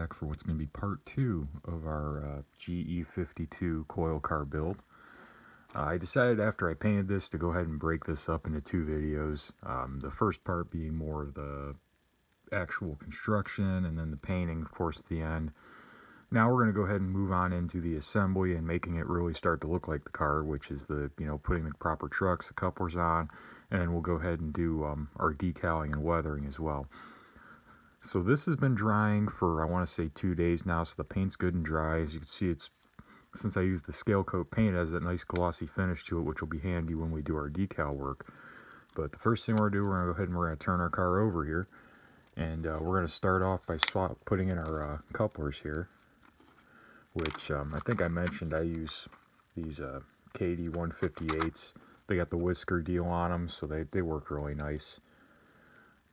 back for what's going to be part 2 of our GE52 coil car build. I decided after I painted this to go ahead and break this up into 2 videos. The first part being more of the actual construction, and then the painting, of course, at the end. Now we're going to go ahead and move on into the assembly and making it really start to look like the car, which is the, putting the proper trucks, the couplers on, and then we'll go ahead and do our decaling and weathering as well. So this has been drying for, I want to say, 2 days now, so the paint's good and dry. As you can see, it's, since I used the scale coat paint, it has that nice glossy finish to it, which will be handy when we do our decal work. But the first thing we're going to do, we're going to go ahead and we're going to turn our car over here. And we're going to start off by putting in our couplers here, which I think I mentioned I use these KD158s. They got the whisker deal on them, so they work really nice.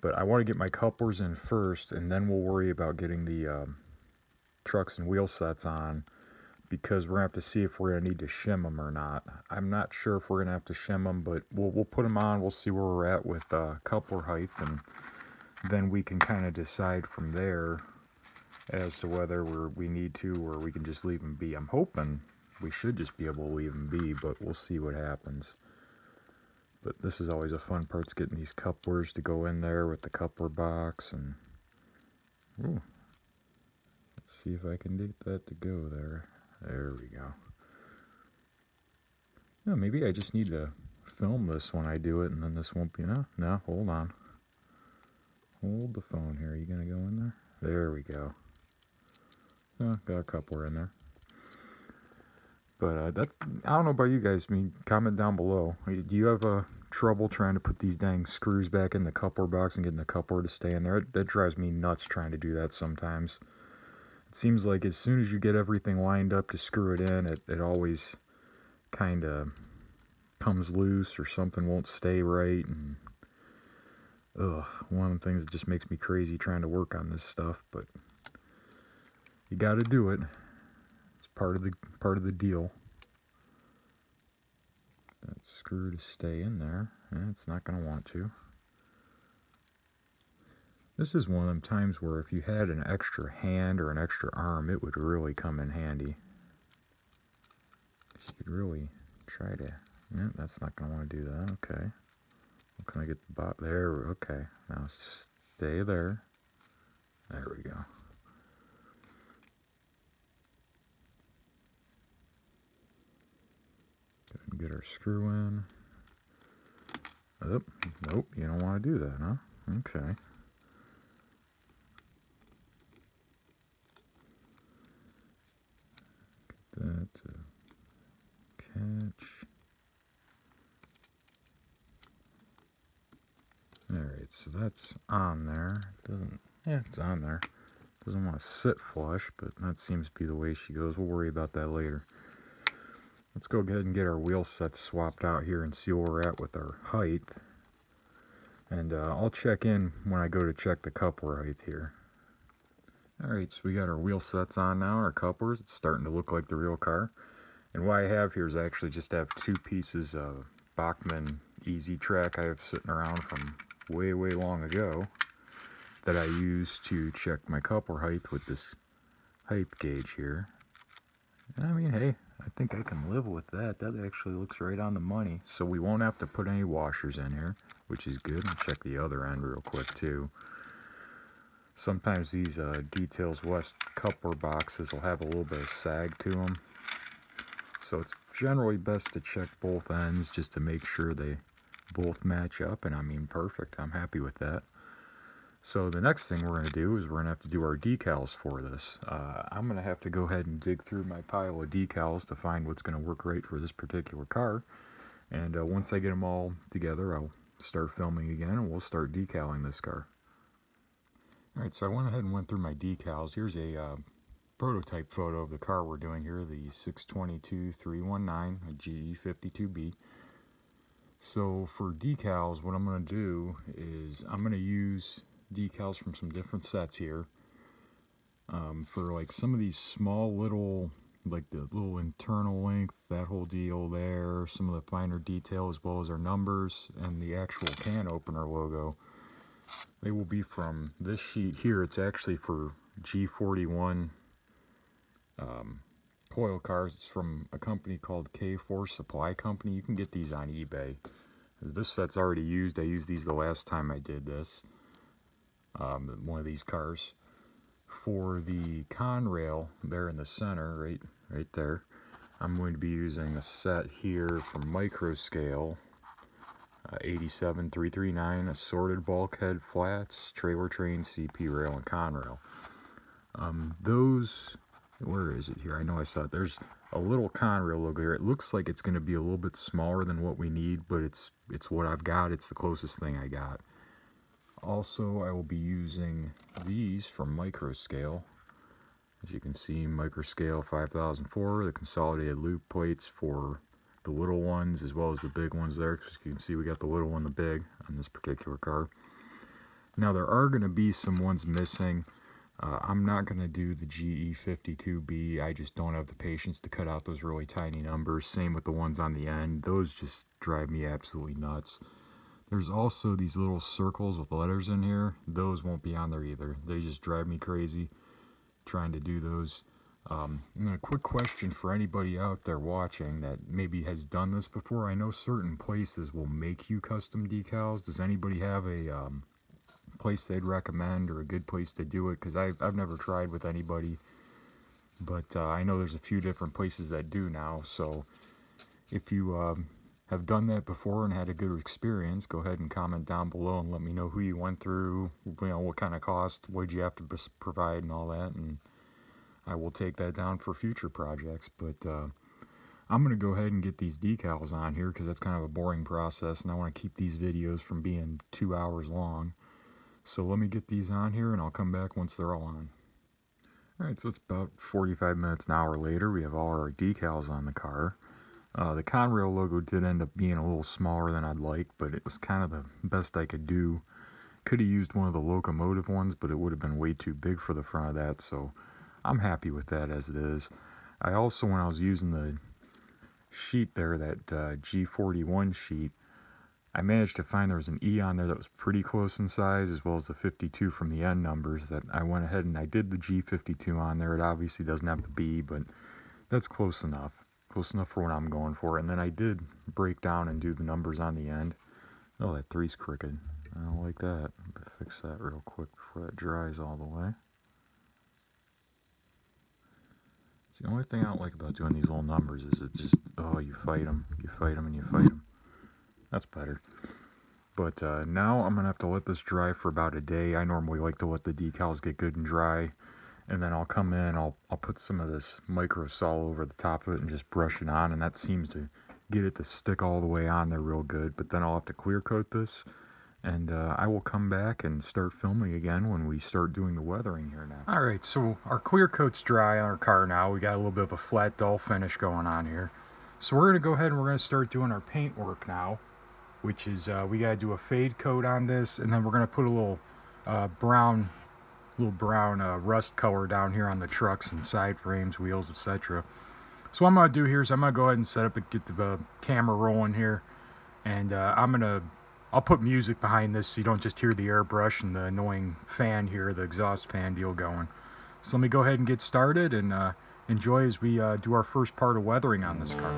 But I want to get my couplers in first, and then we'll worry about getting the trucks and wheel sets on, because we're going to have to see if we're going to need to shim them or not. I'm not sure if we're going to have to shim them, but we'll put them on. We'll see where we're at with coupler height, and then we can kind of decide from there as to whether we need to, or we can just leave them be. I'm hoping we should just be able to leave them be, but we'll see what happens. But this is always a fun part, is getting these couplers to go in there with the coupler box. And ooh, let's see if I can get that to go there. There we go. Yeah, maybe I just need to film this when I do it, and then this won't be enough. No, hold on. Hold the phone here. Are you going to go in there? There we go. Oh, got a coupler in there. But I don't know about you guys. I mean, comment down below. Do you have trouble trying to put these dang screws back in the coupler box and getting the coupler to stay in there? That drives me nuts trying to do that sometimes. It seems like as soon as you get everything lined up to screw it in, it always kind of comes loose, or something won't stay right. And ugh, one of the things that just makes me crazy trying to work on this stuff. But you got to do it. It's part of the deal. That screw to stay in there. It's not going to want to. This is one of them times where if you had an extra hand or an extra arm, it would really come in handy. You could really try to. Yeah, that's not going to want to do that. Okay. Well, can I get the bot there? Okay. Now stay there. There we go. Get our screw in. Oh, nope, you don't want to do that, huh? Okay. Get that to catch. Alright, so that's on there. It's on there. Doesn't want to sit flush, but that seems to be the way she goes. We'll worry about that later. Let's go ahead and get our wheel sets swapped out here and see where we're at with our height. And I'll check in when I go to check the coupler height here. Alright, so we got our wheel sets on now, our couplers. It's starting to look like the real car. And what I have here is actually just have 2 pieces of Bachmann Easy Track I have sitting around from way long ago that I use to check my coupler height with this height gauge here. And I mean, hey, I think I can live with that. That actually looks right on the money. So we won't have to put any washers in here, which is good. I'll check the other end real quick too. Sometimes these Details West coupler boxes will have a little bit of sag to them. So it's generally best to check both ends just to make sure they both match up. And I mean, perfect. I'm happy with that. So the next thing we're going to do is we're going to have to do our decals for this. I'm going to have to go ahead and dig through my pile of decals to find what's going to work right for this particular car. And once I get them all together, I'll start filming again and we'll start decaling this car. Alright, so I went ahead and went through my decals. Here's a prototype photo of the car we're doing here, the 622-319, a GE52B. So for decals, what I'm going to do is I'm going to use decals from some different sets here. For like some of these small little, like the little internal length, that whole deal there, some of the finer detail, as well as our numbers and the actual can opener logo. They will be from this sheet here. It's actually for G41 coil cars. It's from a company called K4 Supply Company. You can get these on eBay. This set's already used. I used these the last time I did this. One of these cars. For the Conrail, there in the center, right there, I'm going to be using a set here from Microscale, 87339, assorted bulkhead flats, trailer train, CP rail, and Conrail. Those, where is it here? I know I saw it. There's a little Conrail logo here. It looks like it's going to be a little bit smaller than what we need, but it's what I've got. It's the closest thing I got. Also, I will be using these from Microscale. As you can see, Microscale 5004, the consolidated loop plates for the little ones as well as the big ones there. Because you can see we got the little one, the big, on this particular car. Now there are going to be some ones missing. I'm not going to do the GE52B. I just don't have the patience to cut out those really tiny numbers. Same with the ones on the end. Those just drive me absolutely nuts. There's also these little circles with letters in here. Those won't be on there either. They just drive me crazy trying to do those. And a quick question for anybody out there watching that maybe has done this before. I know certain places will make you custom decals. Does anybody have a place they'd recommend or a good place to do it? Because I've never tried with anybody, but I know there's a few different places that do now. So if you have done that before and had a good experience, go ahead and comment down below and let me know who you went through, what kind of cost, what did you have to provide and all that, and I will take that down for future projects. But I'm going to go ahead and get these decals on here because that's kind of a boring process, and I want to keep these videos from being 2 hours long. So let me get these on here and I'll come back once they're all on. Alright, so it's about 45 minutes, an hour later. We have all our decals on the car. The Conrail logo did end up being a little smaller than I'd like, but it was kind of the best I could do. Could have used one of the locomotive ones, but it would have been way too big for the front of that, so I'm happy with that as it is. I also, when I was using the sheet there, that G41 sheet, I managed to find there was an E on there that was pretty close in size, as well as the 52 from the end numbers, that I went ahead and I did the G52 on there. It obviously doesn't have the B, but that's close enough. Close enough for what I'm going for. And then I did break down and do the numbers on the end. Oh, that 3's crooked. I don't like that. Fix that real quick before that dries all the way. It's the only thing I don't like about doing these little numbers is it just, oh, you fight them. You fight them and you fight them. That's better. But now I'm going to have to let this dry for about a day. I normally like to let the decals get good and dry. And then I'll come in, I'll put some of this microsol over the top of it and just brush it on, and that seems to get it to stick all the way on there real good. But then I'll have to clear coat this, and I will come back and start filming again when we start doing the weathering here next. Alright, so our clear coat's dry on our car now. We got a little bit of a flat dull finish going on here. So we're going to go ahead and we're going to start doing our paint work now, which is we got to do a fade coat on this, and then we're going to put a little brown rust color down here on the trucks and side frames, wheels, etc. So what I'm going to do here is I'm going to go ahead and set up and get the camera rolling here, and I'll put music behind this so you don't just hear the airbrush and the annoying fan here, the exhaust fan deal going. So let me go ahead and get started and enjoy as we do our first part of weathering on this car.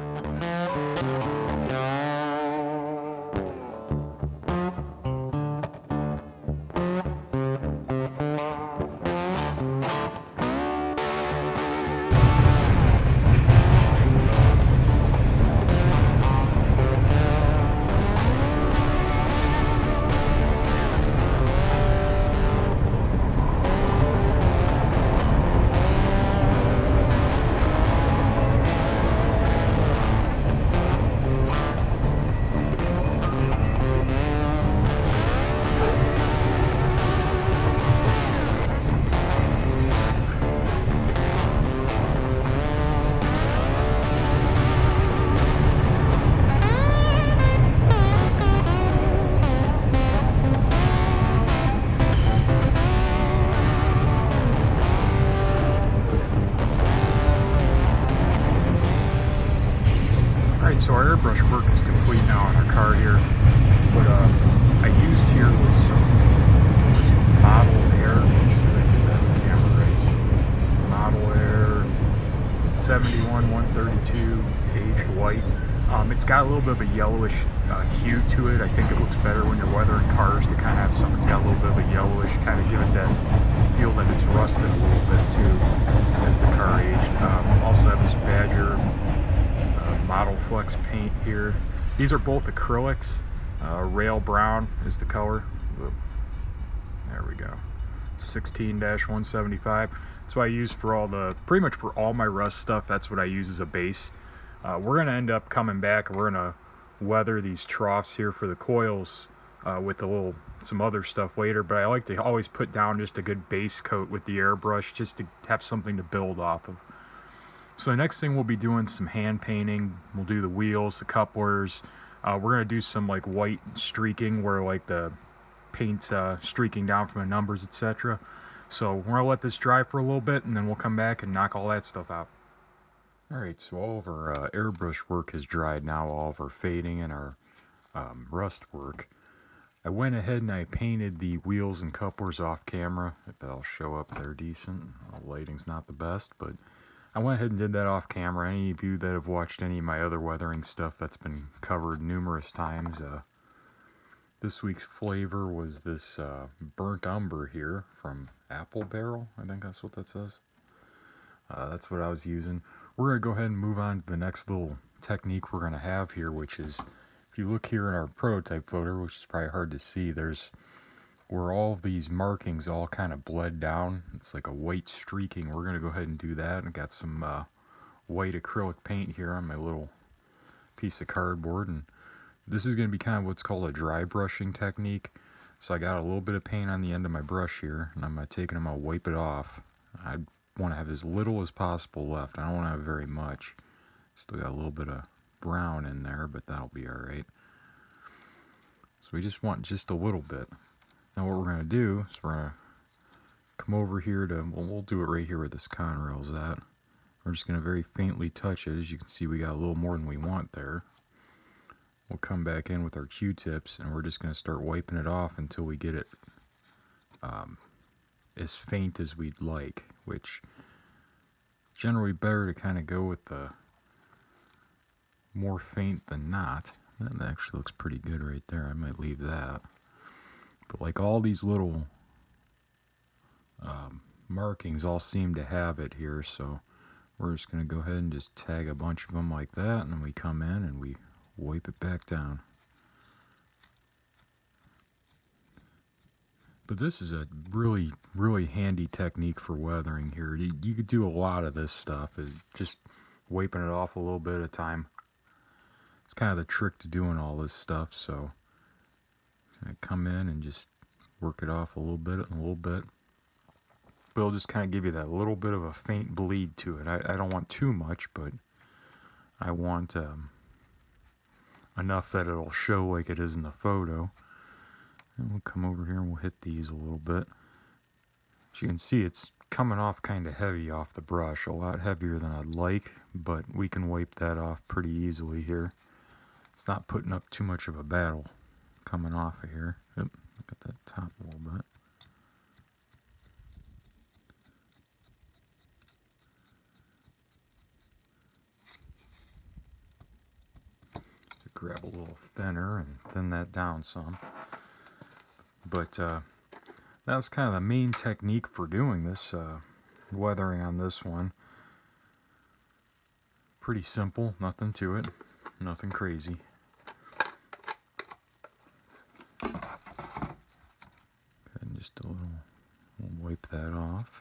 yellowish hue to it. I think it looks better when you're weathering cars to kind of have something that's got a little bit of a yellowish, kind of give it that feel that it's rusted a little bit too as the car aged. Also have this Badger Model Flex paint here. These are both acrylics. Rail brown is the color. There we go. 16-175. That's what I use for all the, pretty much for all my rust stuff. That's what I use as a base. We're gonna end up coming back and we're gonna weather these troughs here for the coils with some other stuff later, but I like to always put down just a good base coat with the airbrush just to have something to build off of. So the next thing we'll be doing some hand painting. We'll do the wheels, the couplers. We're gonna do some like white streaking where like the paint's streaking down from the numbers, etc. So we're gonna let this dry for a little bit and then we'll come back and knock all that stuff out. Alright, so all of our airbrush work has dried now, all of our fading and our rust work. I went ahead and I painted the wheels and couplers off camera. If that'll show up there decent. The lighting's not the best, but I went ahead and did that off camera. Any of you that have watched any of my other weathering stuff, that's been covered numerous times. This week's flavor was this burnt umber here from Apple Barrel. I think that's what that says. That's what I was using. We're going to go ahead and move on to the next little technique we're going to have here, which is, if you look here in our prototype photo, which is probably hard to see, there's where all of these markings all kind of bled down. It's like a white streaking. We're going to go ahead and do that. I got some white acrylic paint here on my little piece of cardboard, and this is going to be kind of what's called a dry brushing technique. So I got a little bit of paint on the end of my brush here, and I'm going to take it and I'm going to wipe it off. I want to have as little as possible left. I don't want to have very much. Still got a little bit of brown in there, but that'll be alright. So we just want just a little bit. Now what we're going to do is we're going to come over here to, well, we'll do it right here where this Conrail's at. We're just going to very faintly touch it. As you can see, we got a little more than we want there. We'll come back in with our Q-tips and we're just going to start wiping it off until we get it as faint as we'd like, which generally better to kind of go with the more faint than not. That actually looks pretty good right there. I might leave that. But like all these little markings all seem to have it here, so we're just going to go ahead and just tag a bunch of them like that, and then we come in and we wipe it back down. But this is a really, really handy technique for weathering here. You could do a lot of this stuff, is just wiping it off a little bit at a time. It's kind of the trick to doing all this stuff, so I come in and just work it off a little bit and a little bit. But it'll just kind of give you that little bit of a faint bleed to it. I don't want too much, but I want enough that it'll show like it is in the photo. And we'll come over here and we'll hit these a little bit. As you can see, it's coming off kind of heavy off the brush, a lot heavier than I'd like, but we can wipe that off pretty easily here. It's not putting up too much of a battle coming off of here. Oop, look at that top a little bit. Grab a little thinner and thin that down some. But that was kind of the main technique for doing this weathering on this one. Pretty simple, nothing to it, nothing crazy. And just a little, we'll wipe that off.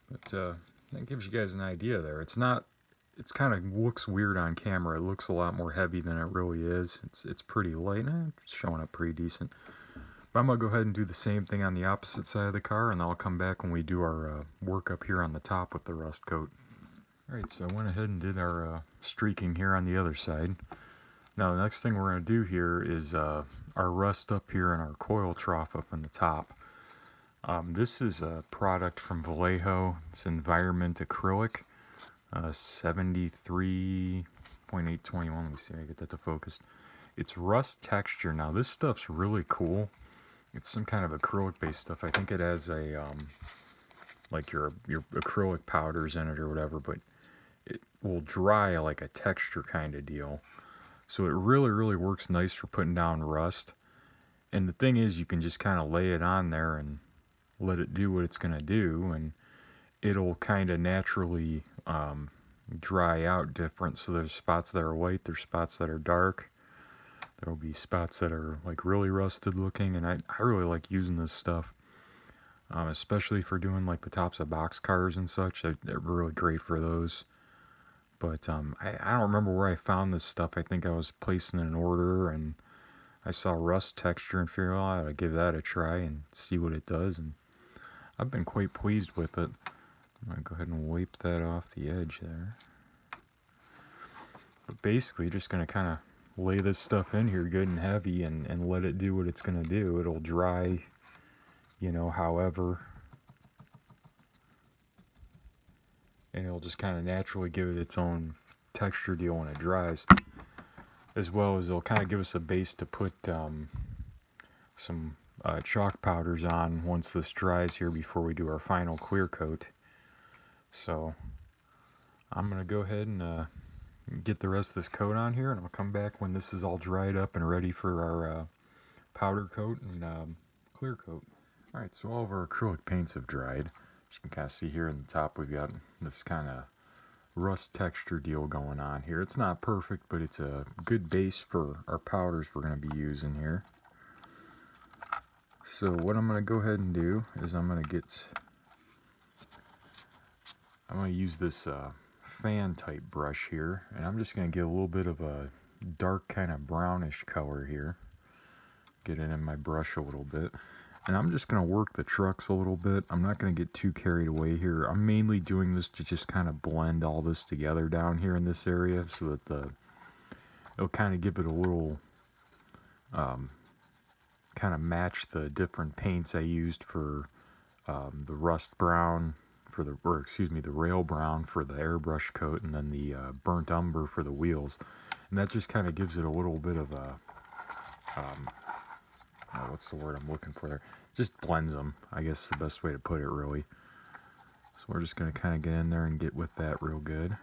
But that gives you guys an idea there. It's not, it's kind of looks weird on camera. It looks a lot more heavy than it really is. It's pretty light. It's showing up pretty decent. But I'm going to go ahead and do the same thing on the opposite side of the car, and I'll come back when we do our work up here on the top with the rust coat. Alright, so I went ahead and did our streaking here on the other side. Now the next thing we're going to do here is our rust up here in our coil trough up in the top. This is a product from Vallejo. It's Environment Acrylic, 73.821. Let me see if I get that to focus. It's rust texture. Now this stuff's really cool. It's some kind of acrylic based stuff. I think it has a like your acrylic powders in it or whatever, but it will dry like a texture kind of deal. So it really works nice for putting down rust. And the thing is, you can just kind of lay it on there and let it do what it's going to do, and it'll kind of naturally dry out different. So there's spots that are white, there's spots that are dark. There'll be spots that are like really rusted looking, and I really like using this stuff, especially for doing like the tops of box cars and such. They're really great for those. But I don't remember where I found this stuff. I think I was placing an order and I saw rust texture and figured, oh, I ought to give that a try and see what it does. And I've been quite pleased with it. I'm going to go ahead and wipe that off the edge there. But basically, you're just going to kind of lay this stuff in here good and heavy and let it do what it's going to do. It'll dry, you know, however. And it'll just kind of naturally give it its own texture deal when it dries. As well as it'll kind of give us a base to put some chalk powders on once this dries here before we do our final clear coat. So I'm going to go ahead and get the rest of this coat on here, and I'll come back when this is all dried up and ready for our powder coat and clear coat. Alright, so all of our acrylic paints have dried. As you can kind of see here in the top, we've got this kind of rust texture deal going on here. It's not perfect, but it's a good base for our powders we're going to be using here. So what I'm going to go ahead and do is I'm going to use this fan type brush here, and I'm just going to get a little bit of a dark kind of brownish color here. Get it in my brush a little bit. And I'm just going to work the trucks a little bit. I'm not going to get too carried away here. I'm mainly doing this to just kind of blend all this together down here in this area so that it'll kind of give it a little, kind of match the different paints I used for the rust brown, the rail brown for the airbrush coat, and then the burnt umber for the wheels. And that just kind of gives it a little bit of a, what's the word I'm looking for there? Just blends them, I guess is the best way to put it, really. So we're just going to kind of get in there and get with that real good.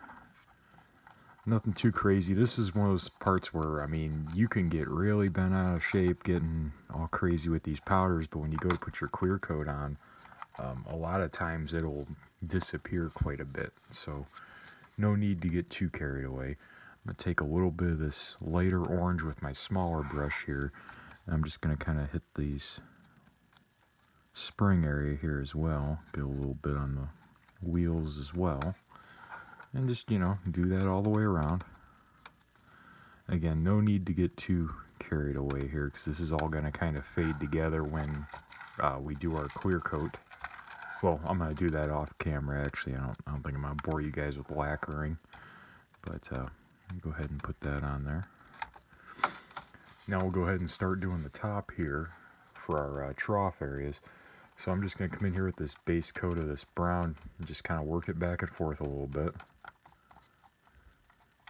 Nothing too crazy. This is one of those parts where, I mean, you can get really bent out of shape getting all crazy with these powders, but when you go to put your clear coat on, a lot of times it'll disappear quite a bit. So no need to get too carried away. I'm going to take a little bit of this lighter orange with my smaller brush here. I'm just going to kind of hit these spring area here as well. Get a little bit on the wheels as well. And just, you know, do that all the way around. Again, no need to get too carried away here because this is all going to kind of fade together when we do our clear coat. Well, I'm going to do that off camera actually. I don't think I'm going to bore you guys with lacquering. But go ahead and put that on there. Now we'll go ahead and start doing the top here for our trough areas. So I'm just going to come in here with this base coat of this brown and just kind of work it back and forth a little bit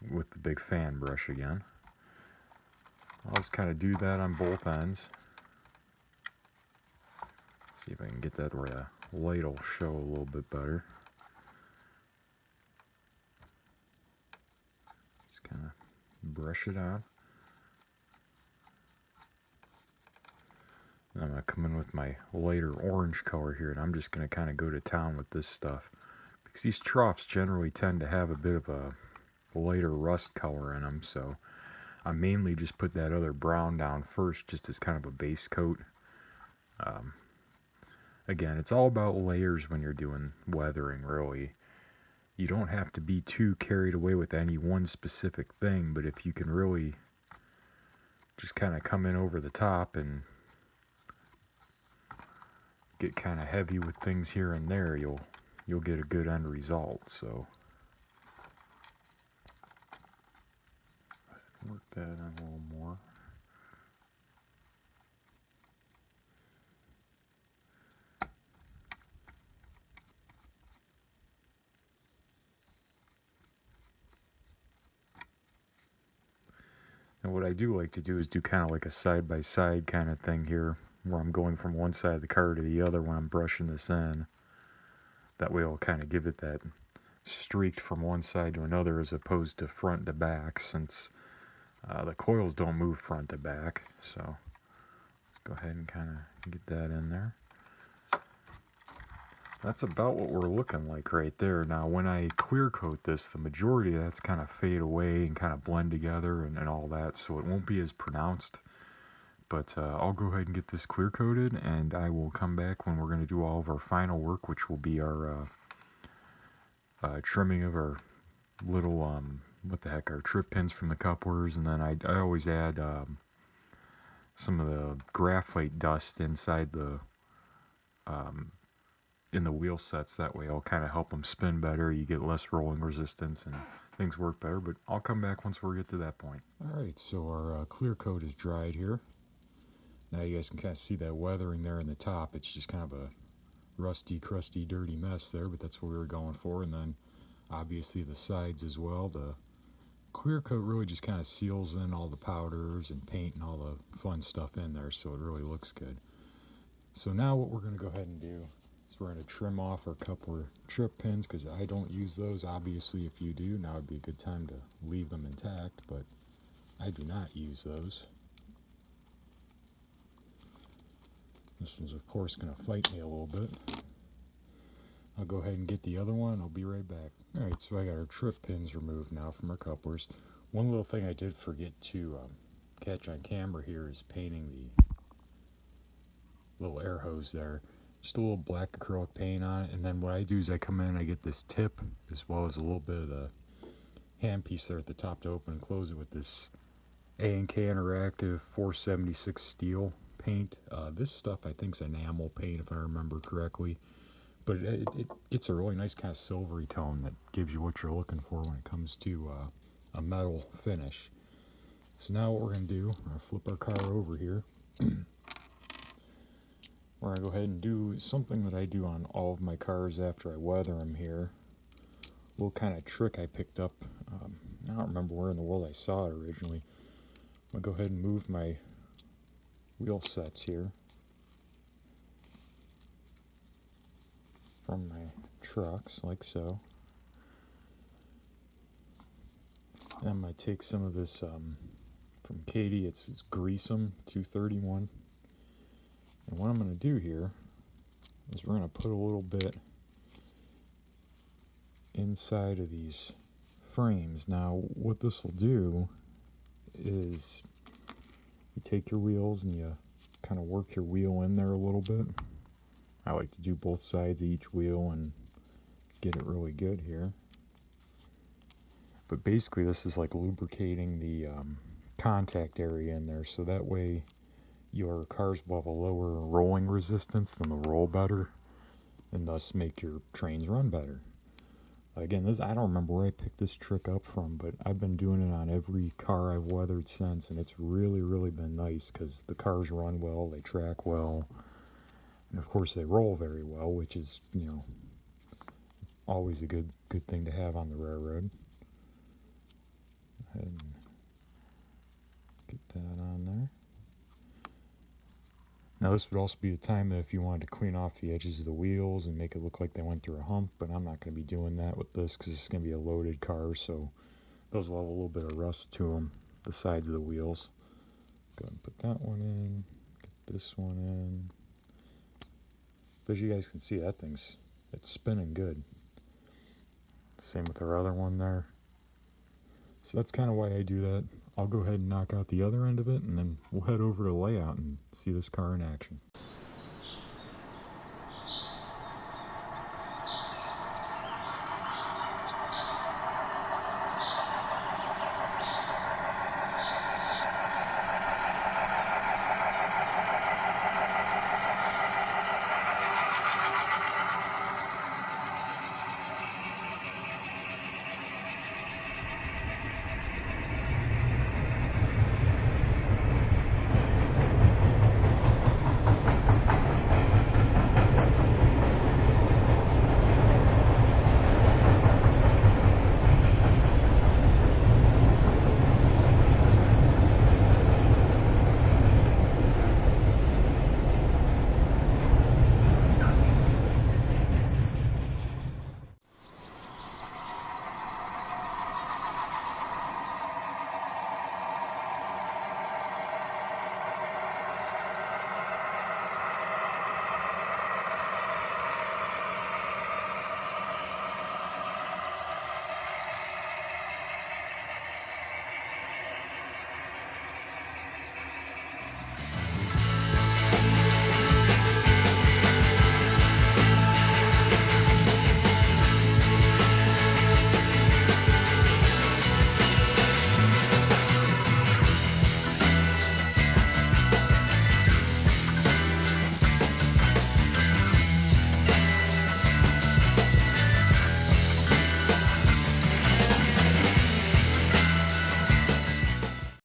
with the big fan brush again. I'll just kind of do that on both ends. See if I can get that where the light will show a little bit better. Just kind of brush it on. I'm going to come in with my lighter orange color here, and I'm just going to kind of go to town with this stuff. Because these troughs generally tend to have a bit of a lighter rust color in them, so I mainly just put that other brown down first just as kind of a base coat. Again, it's all about layers when you're doing weathering, really. You don't have to be too carried away with any one specific thing, but if you can really just kind of come in over the top and get kind of heavy with things here and there, you'll get a good end result. So work that on a little more. And what I I do like to do is do kind of like a side-by-side kind of thing here, where I'm going from one side of the car to the other when I'm brushing this in. That way I'll kind of give it that streaked from one side to another as opposed to front to back, since the coils don't move front to back. So let's go ahead and kind of get that in there. That's about what we're looking like right there. Now when I clear coat this, the majority of that's kind of fade away and kind of blend together and all that, so it won't be as pronounced. But I'll go ahead and get this clear coated, and I will come back when we're going to do all of our final work, which will be our trimming of our little, our trip pins from the couplers, and then I always add some of the graphite dust inside the in the wheel sets. That way I'll kind of help them spin better, you get less rolling resistance, and things work better. But I'll come back once we get to that point. Alright, so our clear coat is dried here. Now you guys can kind of see that weathering there in the top. It's just kind of a rusty, crusty, dirty mess there, but that's what we were going for. And then obviously the sides as well. The clear coat really just kind of seals in all the powders and paint and all the fun stuff in there, so it really looks good. So now what we're going to go ahead and do is we're going to trim off our coupler trip pins, because I don't use those. Obviously if you do, now would be a good time to leave them intact, but I do not use those. This one's of course going to fight me a little bit. I'll go ahead and get the other one. I'll be right back. Alright, so I got our trip pins removed now from our couplers. One little thing I did forget to catch on camera here is painting the little air hose there. Just a little black acrylic paint on it, and then what I do is I come in and I get this tip as well as a little bit of the hand piece there at the top to open and close it with this A&K Interactive 476 steel paint. This stuff I think is enamel paint if I remember correctly, but it gets a really nice kind of silvery tone that gives you what you're looking for when it comes to a metal finish. So now what we're going to do, we're going to flip our car over here. We're going to go ahead and do something that I do on all of my cars after I weather them here. A little kind of trick I picked up. I don't remember where in the world I saw it originally. I'm going to go ahead and move my wheel sets here from my trucks, like so. And I'm going to take some of this from Katie, it's Greasem 231. And what I'm going to do here is we're going to put a little bit inside of these frames. Now what this will do is you take your wheels and you kind of work your wheel in there a little bit. I like to do both sides of each wheel and get it really good here. But basically this is like lubricating the contact area in there, so that way your cars will have a lower rolling resistance than the roll better, and thus make your trains run better. Again, I don't remember where I picked this trick up from, but I've been doing it on every car I've weathered since, and it's really been nice because the cars run well, they track well, and of course they roll very well, which is, you know, always a good thing to have on the railroad. Go ahead and get that on there. Now this would also be the time that if you wanted to clean off the edges of the wheels and make it look like they went through a hump, but I'm not going to be doing that with this because it's going to be a loaded car, so those will have a little bit of rust to them, the sides of the wheels. Go ahead and put that one in, get this one in. But as you guys can see, it's spinning good. Same with our other one there. So that's kind of why I do that. I'll go ahead and knock out the other end of it, and then we'll head over to layout and see this car in action.